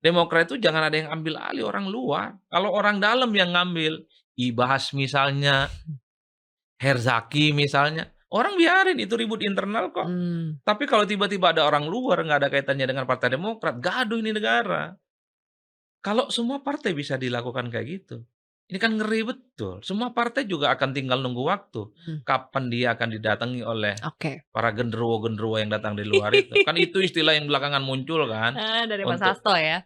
Demokrat itu jangan ada yang ambil alih orang luar. Kalau orang dalam yang ngambil, Ibas misalnya, Herzaki misalnya, orang biarin itu ribut internal kok. Mmm. Tapi kalau tiba-tiba ada orang luar nggak ada kaitannya dengan Partai Demokrat, gaduh ini negara. Kalau semua partai bisa dilakukan kayak gitu, ini kan ngeri betul. Semua partai juga akan tinggal nunggu waktu, Mmm, kapan dia akan didatangi oleh oke. para genderuwo-genderuwo yang datang di luar itu. Kan itu istilah yang belakangan muncul kan, Dari Mas untuk Hasto ya.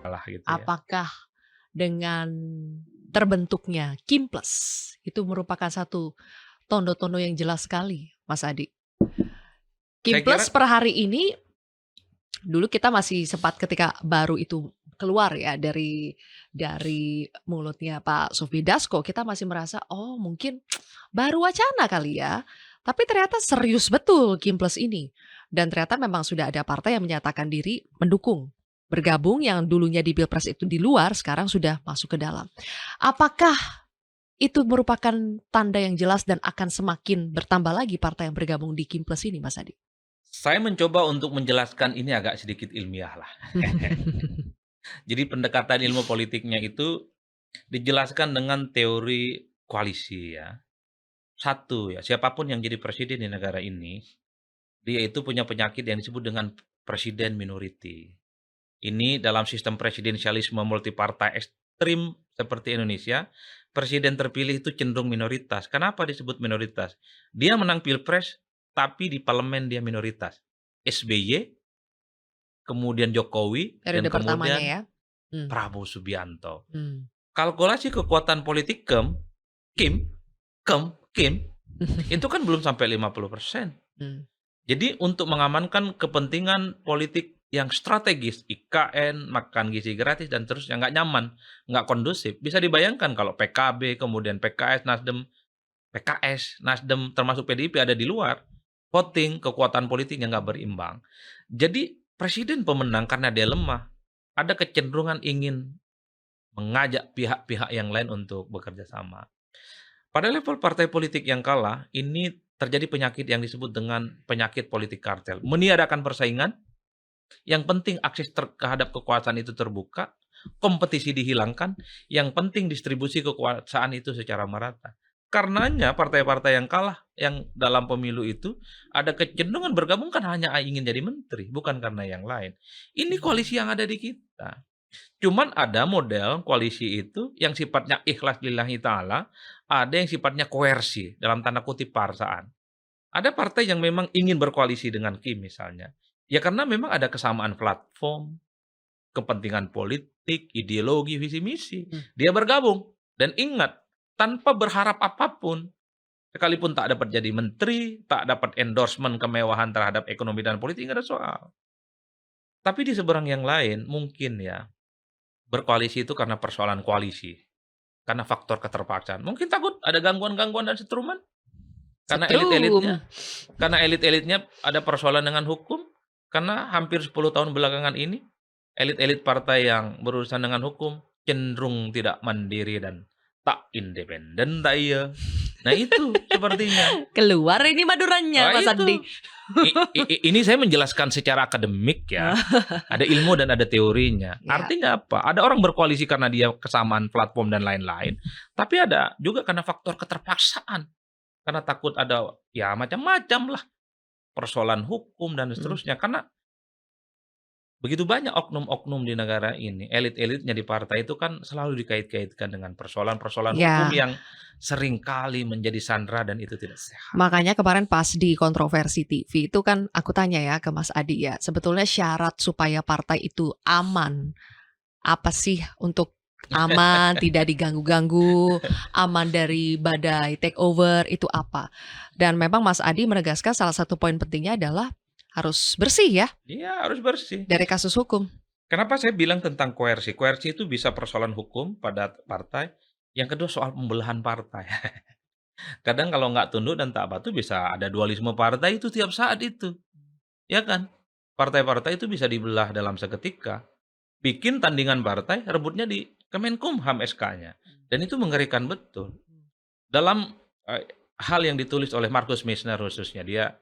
lah gitu ya. Apakah dengan terbentuknya Kimples, itu merupakan satu tondo-tondo yang jelas sekali, Mas Adi? Saya kira Kimples per hari ini, dulu kita masih sempat ketika baru itu keluar ya dari mulutnya Pak Sufmi Dasko, kita masih merasa, "Oh mungkin baru wacana kali ya." Tapi ternyata serius betul Kimples ini. Dan ternyata memang sudah ada partai yang menyatakan diri mendukung, bergabung yang dulunya di Pilpres itu di luar, sekarang sudah masuk ke dalam. Apakah itu merupakan tanda yang jelas dan akan semakin bertambah lagi partai yang bergabung di Kimples ini, Mas Adi? saya mencoba untuk menjelaskan ini agak sedikit ilmiah lah. Jadi pendekatan ilmu politiknya itu dijelaskan dengan teori koalisi ya. Satu ya, siapapun yang jadi presiden di negara ini, dia itu punya penyakit yang disebut dengan presiden minority. Ini dalam sistem presidensialisme multipartai ekstrim seperti Indonesia, presiden terpilih itu cenderung minoritas. Kenapa disebut minoritas? Dia menang pilpres, tapi di parlemen dia minoritas. SBY, kemudian Jokowi, dan Periode pertamanya kemudian ya? Mmm, Prabowo Subianto. mmm. Kalkulasi kekuatan politik Kim, itu kan belum sampai 50%. Mmm. Jadi untuk mengamankan kepentingan politik yang strategis, IKN, makan gizi gratis, dan terusnya, nggak nyaman, nggak kondusif. Bisa dibayangkan kalau PKB, kemudian PKS, Nasdem, termasuk PDIP ada di luar, voting, kekuatan politiknya nggak berimbang. Jadi presiden pemenang karena dia lemah, ada kecenderungan ingin mengajak pihak-pihak yang lain untuk bekerja sama. Pada level partai politik yang kalah, ini terjadi penyakit yang disebut dengan penyakit politik kartel. Meniadakan persaingan, yang penting akses terhadap kekuasaan itu terbuka, kompetisi dihilangkan, yang penting distribusi kekuasaan itu secara merata. Karenanya partai-partai yang kalah yang dalam pemilu itu ada kecenderungan bergabung kan hanya ingin jadi menteri, bukan karena yang lain. Ini koalisi yang ada di kita. Cuman ada model koalisi itu yang sifatnya ikhlas lillahi ta'ala, ada yang sifatnya koersi, dalam tanda kutip paksaan. Ada partai yang memang ingin berkoalisi dengan Kim misalnya. Ya karena memang ada kesamaan platform, kepentingan politik, ideologi, visi misi. Mmm. Dia bergabung. Dan ingat, tanpa berharap apapun, sekalipun tak dapat jadi menteri, tak dapat endorsement kemewahan terhadap ekonomi dan politik, nggak ada soal. Tapi di seberang yang lain, mungkin ya, berkoalisi itu karena persoalan koalisi. Karena faktor keterpaksaan. Mungkin takut ada gangguan-gangguan dan setruman. Karena Setrum. elit-elitnya karena elit-elitnya ada persoalan dengan hukum, karena hampir 10 tahun belakangan ini, elit-elit partai yang berurusan dengan hukum cenderung tidak mandiri dan tak independen tak iya. Nah itu sepertinya. Keluar ini Maduranya, Wah Mas itu. Andi. Ini saya menjelaskan secara akademik ya. Ada ilmu dan ada teorinya. Ya. Artinya apa? Ada orang berkoalisi karena dia kesamaan platform dan lain-lain. Tapi ada juga karena faktor keterpaksaan. Karena takut ada ya macam-macam lah persoalan hukum dan Mmm. seterusnya. Karena begitu banyak oknum-oknum di negara ini, elit-elitnya di partai itu kan selalu dikait-kaitkan dengan persoalan-persoalan hukum Ya, yang seringkali menjadi sandera dan itu tidak sehat. makanya kemarin pas di kontroversi TV itu kan aku tanya ya ke Mas Adi ya, sebetulnya syarat supaya partai itu aman, apa sih untuk aman, tidak diganggu-ganggu, aman dari badai takeover, itu apa? Dan memang Mas Adi menegaskan salah satu poin pentingnya adalah harus bersih ya Iya harus bersih. dari kasus hukum. Kenapa saya bilang tentang koersi? Koersi itu bisa persoalan hukum pada partai. Yang kedua soal pembelahan partai. Kadang kalau nggak tunduk dan tak patuh bisa ada dualisme partai itu tiap saat itu. Ya kan? Partai-partai itu bisa dibelah dalam seketika. Bikin tandingan partai, rebutnya di Kemenkumham SK-nya. Dan itu mengerikan betul. Dalam hal yang ditulis oleh Marcus Messner khususnya, dia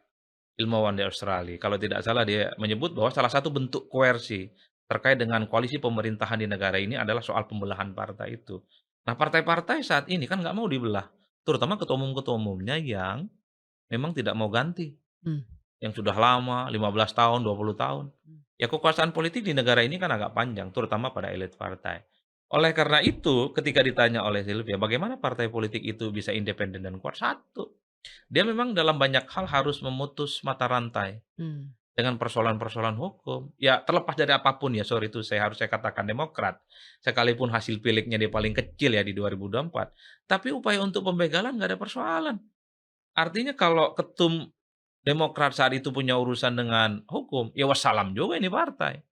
ilmuwan di Australia. Kalau tidak salah dia menyebut bahwa salah satu bentuk koersi terkait dengan koalisi pemerintahan di negara ini adalah soal pembelahan partai itu. Nah, partai-partai saat ini kan nggak mau dibelah, terutama ketua umumnya yang memang tidak mau ganti, Mmm, yang sudah lama 15 tahun, 20 tahun. mmm. Ya kekuasaan politik di negara ini kan agak panjang, terutama pada elit partai. Oleh karena itu, ketika ditanya oleh Sylvia, bagaimana partai politik itu bisa independen dan kuat? Satu, dia memang dalam banyak hal harus memutus mata rantai Mmm. dengan persoalan-persoalan hukum. Ya terlepas dari apapun ya, sorry itu saya katakan Demokrat, sekalipun hasil pileknya dia paling kecil ya di 2024, tapi upaya untuk pembegalan nggak ada persoalan. Artinya kalau ketum Demokrat saat itu punya urusan dengan hukum, ya wassalam juga ini partai.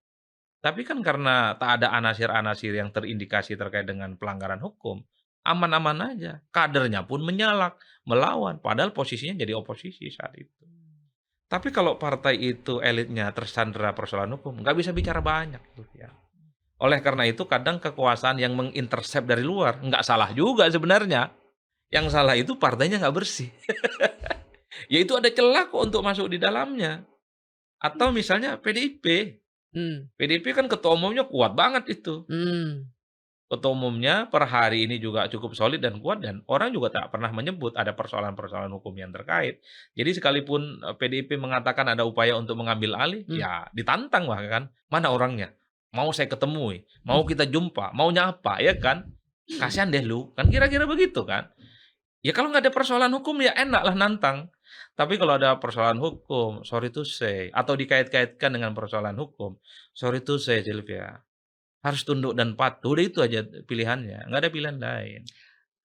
Tapi kan karena tak ada anasir-anasir yang terindikasi terkait dengan pelanggaran hukum, aman-aman aja. Kadernya pun menyalak, melawan, padahal posisinya jadi oposisi saat itu. Tapi kalau partai itu elitnya tersandera persoalan hukum, nggak bisa bicara banyak gitu ya. Oleh karena itu kadang kekuasaan yang mengintersep dari luar, nggak salah juga sebenarnya. Yang salah itu partainya nggak bersih. Ya itu ada celah kok untuk masuk di dalamnya. Atau misalnya PDIP. Mmm, PDIP kan ketua umumnya kuat banget itu. mmm. Ketua umumnya per hari ini juga cukup solid dan kuat dan orang juga tak pernah menyebut ada persoalan-persoalan hukum yang terkait. Jadi sekalipun, PDIP mengatakan ada upaya untuk mengambil alih, Mmm. ya ditantang bahkan, "Mana orangnya? Mau saya ketemui, mau kita jumpa, maunya apa?" Ya kan? "Kasihan deh lu." Kan kira-kira begitu kan? Ya kalau nggak ada persoalan hukum ya enak lah nantang. Tapi kalau ada persoalan hukum, sorry to say, atau dikait-kaitkan dengan persoalan hukum, sorry to say Sylvia, harus tunduk dan patuh, udah itu aja pilihannya, nggak ada pilihan lain.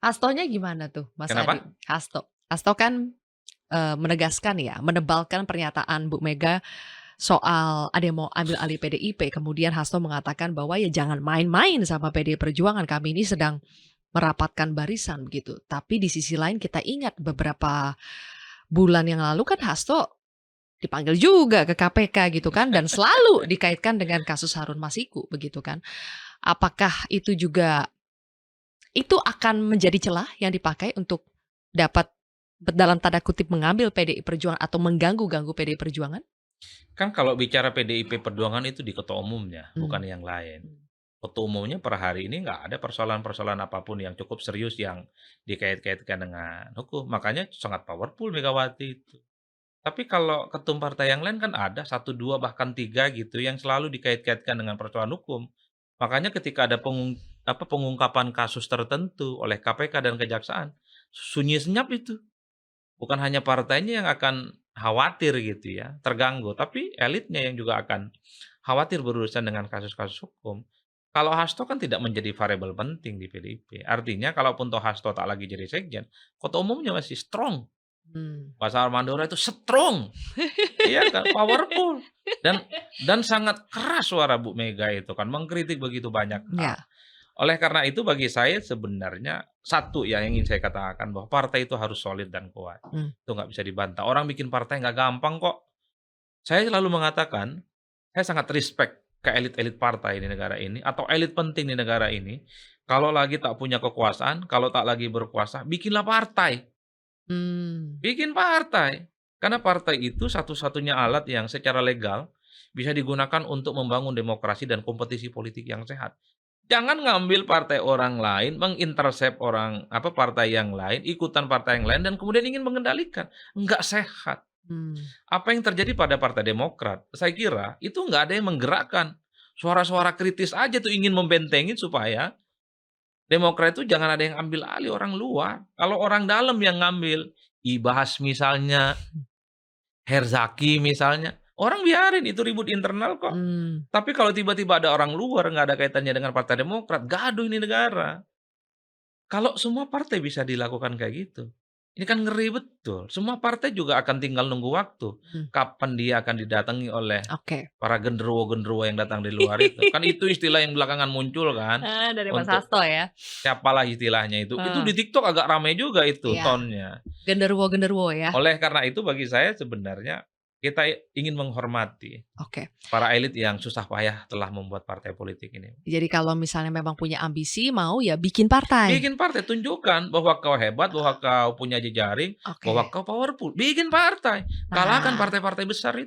Hastonya gimana tuh, Mas Adi? Kenapa? Hasto. Hasto kan, menegaskan ya, menebalkan pernyataan Bu Mega soal ada yang mau ambil alih PDIP, kemudian Hasto mengatakan bahwa, "Ya jangan main-main sama PDI Perjuangan, kami ini sedang merapatkan barisan," begitu. Tapi di sisi lain kita ingat beberapa bulan yang lalu kan Hasto dipanggil juga ke KPK gitu kan, dan selalu dikaitkan dengan kasus Harun Masiku, begitu kan. Apakah itu juga itu akan menjadi celah yang dipakai untuk dapat dalam tanda kutip mengambil PDI Perjuangan atau mengganggu-ganggu PDI Perjuangan? Kan kalau bicara PDIP Perjuangan itu di ketua umumnya, bukan Mmm, yang lain. mmm, Ketua umumnya per hari ini nggak ada persoalan-persoalan apapun yang cukup serius yang dikait-kaitkan dengan hukum, makanya sangat powerful Megawati itu. Tapi kalau ketum partai yang lain kan ada satu 2 bahkan 3 gitu yang selalu dikait-kaitkan dengan persoalan hukum. Makanya ketika ada pengungkapan kasus tertentu oleh KPK dan kejaksaan, sunyi senyap itu. Bukan hanya partainya yang akan khawatir gitu ya, terganggu, tapi elitnya yang juga akan khawatir berurusan dengan kasus-kasus hukum. Kalau Hasto kan tidak menjadi variabel penting di PDIP. Artinya kalaupun toh Hasto tak lagi jadi sekjen, ketua umumnya masih strong. mmm. Bahasa Mandora itu strong. Iya kan, powerful dan sangat keras suara Bu Mega itu kan, mengkritik begitu banyak hal. Ya, Oleh karena itu bagi saya sebenarnya satu ya yang ingin saya katakan bahwa partai itu harus solid dan kuat. mmm, Itu nggak bisa dibantah. Orang bikin partai nggak gampang kok. Saya selalu mengatakan, saya sangat respect ke elit-elit partai di negara ini atau elit penting di negara ini. Kalau lagi tak punya kekuasaan, kalau tak lagi berkuasa, bikinlah partai. mmm, Bikin partai. Karena partai itu satu-satunya alat yang secara legal bisa digunakan untuk membangun demokrasi dan kompetisi politik yang sehat. Jangan ngambil partai orang lain, mengintersep partai yang lain, ikutan partai yang lain dan kemudian ingin mengendalikan. Enggak sehat. mmm, Apa yang terjadi pada Partai Demokrat, saya kira itu nggak ada yang menggerakkan. Suara-suara kritis aja tuh ingin membentengin supaya Demokrat itu jangan ada yang ambil alih orang luar. Kalau orang dalam yang ngambil, Ibas misalnya, Herzaki misalnya, orang biarin itu ribut internal kok. mmm. Tapi kalau tiba-tiba ada orang luar nggak ada kaitannya dengan Partai Demokrat, gaduh ini negara. Kalau semua partai bisa dilakukan kayak gitu, ini kan ngeri betul. Semua partai juga akan tinggal nunggu waktu, Mmm, kapan dia akan didatangi oleh oke. para genderuwo-genderuwo yang datang di luar itu. Kan itu istilah yang belakangan muncul kan, Dari Mas untuk Hasto ya? siapalah istilahnya itu. Itu Heeh, di TikTok agak ramai juga itu iya, tone-nya. genderuwo-genderuwo ya? Oleh karena itu bagi saya sebenarnya Kita ingin menghormati Oke. para elit yang susah payah telah membuat partai politik ini. Jadi kalau misalnya memang punya ambisi, mau ya bikin partai. Bikin partai, tunjukkan bahwa kau hebat, bahwa kau punya jejaring, bahwa Oke. kau powerful. Bikin partai, kalahkan Nah partai-partai besar itu.